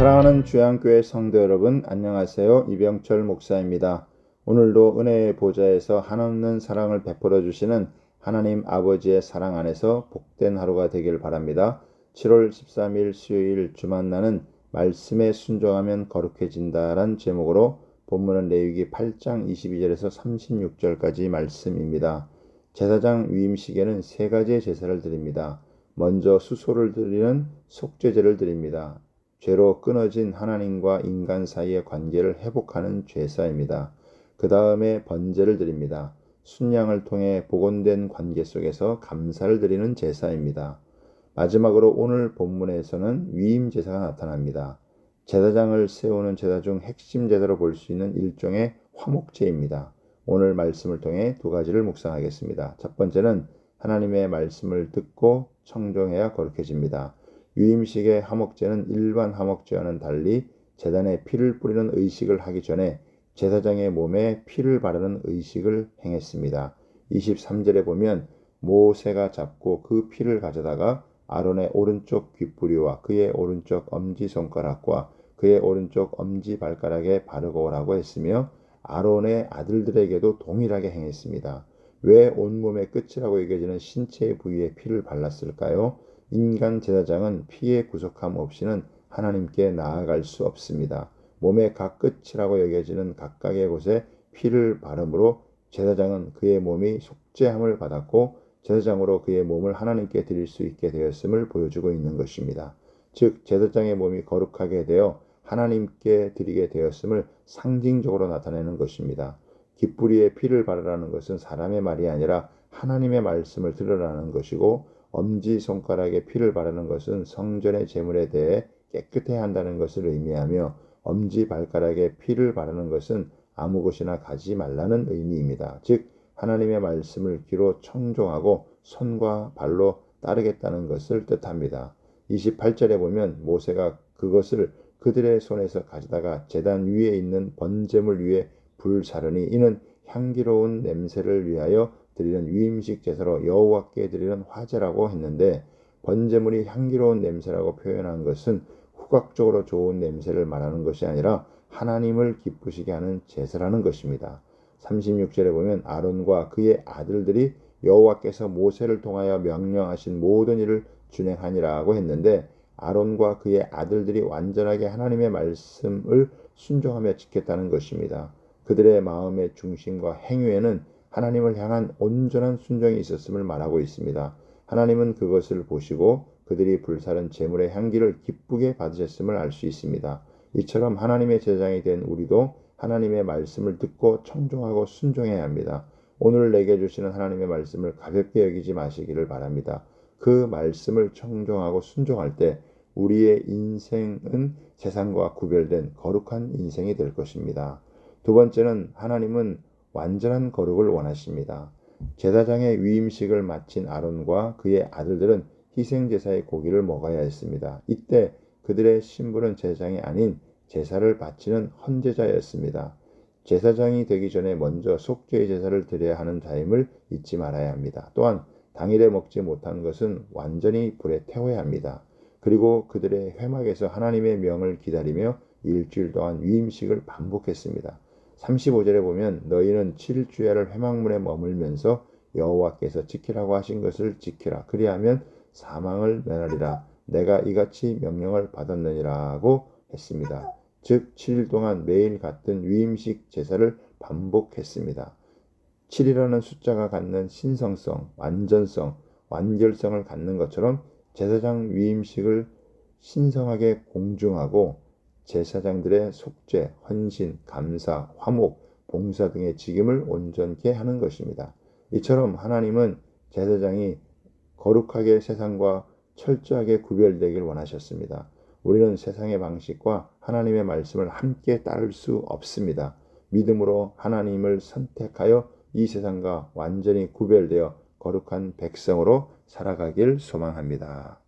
사랑하는 주양교회 성도 여러분, 안녕하세요. 이병철 목사입니다. 오늘도 은혜의 보좌에서 한없는 사랑을 베풀어 주시는 하나님 아버지의 사랑 안에서 복된 하루가 되길 바랍니다. 7월 13일 수요일 주만나는 말씀에 순종하면 거룩해진다란 제목으로 본문은 레위기 8장 22절에서 36절까지 말씀입니다. 제사장 위임식에는 세 가지의 제사를 드립니다. 먼저 수소를 드리는 속죄제를 드립니다. 죄로 끊어진 하나님과 인간 사이의 관계를 회복하는 제사입니다. 그 다음에 번제를 드립니다. 순양을 통해 복원된 관계 속에서 감사를 드리는 제사입니다. 마지막으로 오늘 본문에서는 위임 제사가 나타납니다. 제사장을 세우는 제사 중 핵심 제사로 볼 수 있는 일종의 화목제입니다. 오늘 말씀을 통해 두 가지를 묵상하겠습니다. 첫 번째는 하나님의 말씀을 듣고 청종해야 거룩해집니다. 위임식의 화목제는 일반 화목제와는 달리 제단에 피를 뿌리는 의식을 하기 전에 제사장의 몸에 피를 바르는 의식을 행했습니다. 23절에 보면 모세가 잡고 그 피를 가져다가 아론의 오른쪽 귓부리와 그의 오른쪽 엄지손가락과 그의 오른쪽 엄지발가락에 바르고 오라고 했으며 아론의 아들들에게도 동일하게 행했습니다. 왜 온몸의 끝이라고 여겨지는 신체의 부위에 피를 발랐을까요? 인간 제사장은 피의 구속함 없이는 하나님께 나아갈 수 없습니다. 몸의 각 끝이라고 여겨지는 각각의 곳에 피를 바름으로 제사장은 그의 몸이 속죄함을 받았고 제사장으로 그의 몸을 하나님께 드릴 수 있게 되었음을 보여주고 있는 것입니다. 즉 제사장의 몸이 거룩하게 되어 하나님께 드리게 되었음을 상징적으로 나타내는 것입니다. 깃뿌리에 피를 바르라는 것은 사람의 말이 아니라 하나님의 말씀을 들으라는 것이고 엄지손가락에 피를 바르는 것은 성전의 제물에 대해 깨끗해야 한다는 것을 의미하며 엄지발가락에 피를 바르는 것은 아무 곳이나 가지 말라는 의미입니다. 즉 하나님의 말씀을 귀로 청종하고 손과 발로 따르겠다는 것을 뜻합니다. 28절에 보면 모세가 그것을 그들의 손에서 가져다가 제단 위에 있는 번제물 위에 불사르니 이는 향기로운 냄새를 위하여 드리는 위임식 제사로 여호와께 드리는 화제라고 했는데 번제물이 향기로운 냄새라고 표현한 것은 후각적으로 좋은 냄새를 말하는 것이 아니라 하나님을 기쁘시게 하는 제사라는 것입니다. 36절에 보면 아론과 그의 아들들이 여호와께서 모세를 통하여 명령하신 모든 일을 준행하니라고 했는데 아론과 그의 아들들이 완전하게 하나님의 말씀을 순종하며 지켰다는 것입니다. 그들의 마음의 중심과 행위에는 하나님을 향한 온전한 순종이 있었음을 말하고 있습니다. 하나님은 그것을 보시고 그들이 불사른 제물의 향기를 기쁘게 받으셨음을 알 수 있습니다. 이처럼 하나님의 제사장이 된 우리도 하나님의 말씀을 듣고 청종하고 순종해야 합니다. 오늘 내게 주시는 하나님의 말씀을 가볍게 여기지 마시기를 바랍니다. 그 말씀을 청종하고 순종할 때 우리의 인생은 세상과 구별된 거룩한 인생이 될 것입니다. 두 번째는 하나님은 완전한 거룩을 원하십니다. 제사장의 위임식을 마친 아론과 그의 아들들은 희생제사의 고기를 먹어야 했습니다. 이때 그들의 신분은 제사장이 아닌 제사를 바치는 헌제자였습니다. 제사장이 되기 전에 먼저 속죄의 제사를 드려야 하는 자임을 잊지 말아야 합니다. 또한 당일에 먹지 못한 것은 완전히 불에 태워야 합니다. 그리고 그들의 회막에서 하나님의 명을 기다리며 일주일 동안 위임식을 반복했습니다. 35절에 보면 너희는 7주야를 회막문에 머물면서 여호와께서 지키라고 하신 것을 지키라. 그리하면 사망을 면하리라. 내가 이같이 명령을 받았느니라고 했습니다. 즉 7일 동안 매일 같은 위임식 제사를 반복했습니다. 7이라는 숫자가 갖는 신성성, 완전성, 완결성을 갖는 것처럼 제사장 위임식을 신성하게 공중하고 제사장들의 속죄, 헌신, 감사, 화목, 봉사 등의 직임을 온전케 하는 것입니다. 이처럼 하나님은 제사장이 거룩하게 세상과 철저하게 구별되길 원하셨습니다. 우리는 세상의 방식과 하나님의 말씀을 함께 따를 수 없습니다. 믿음으로 하나님을 선택하여 이 세상과 완전히 구별되어 거룩한 백성으로 살아가길 소망합니다.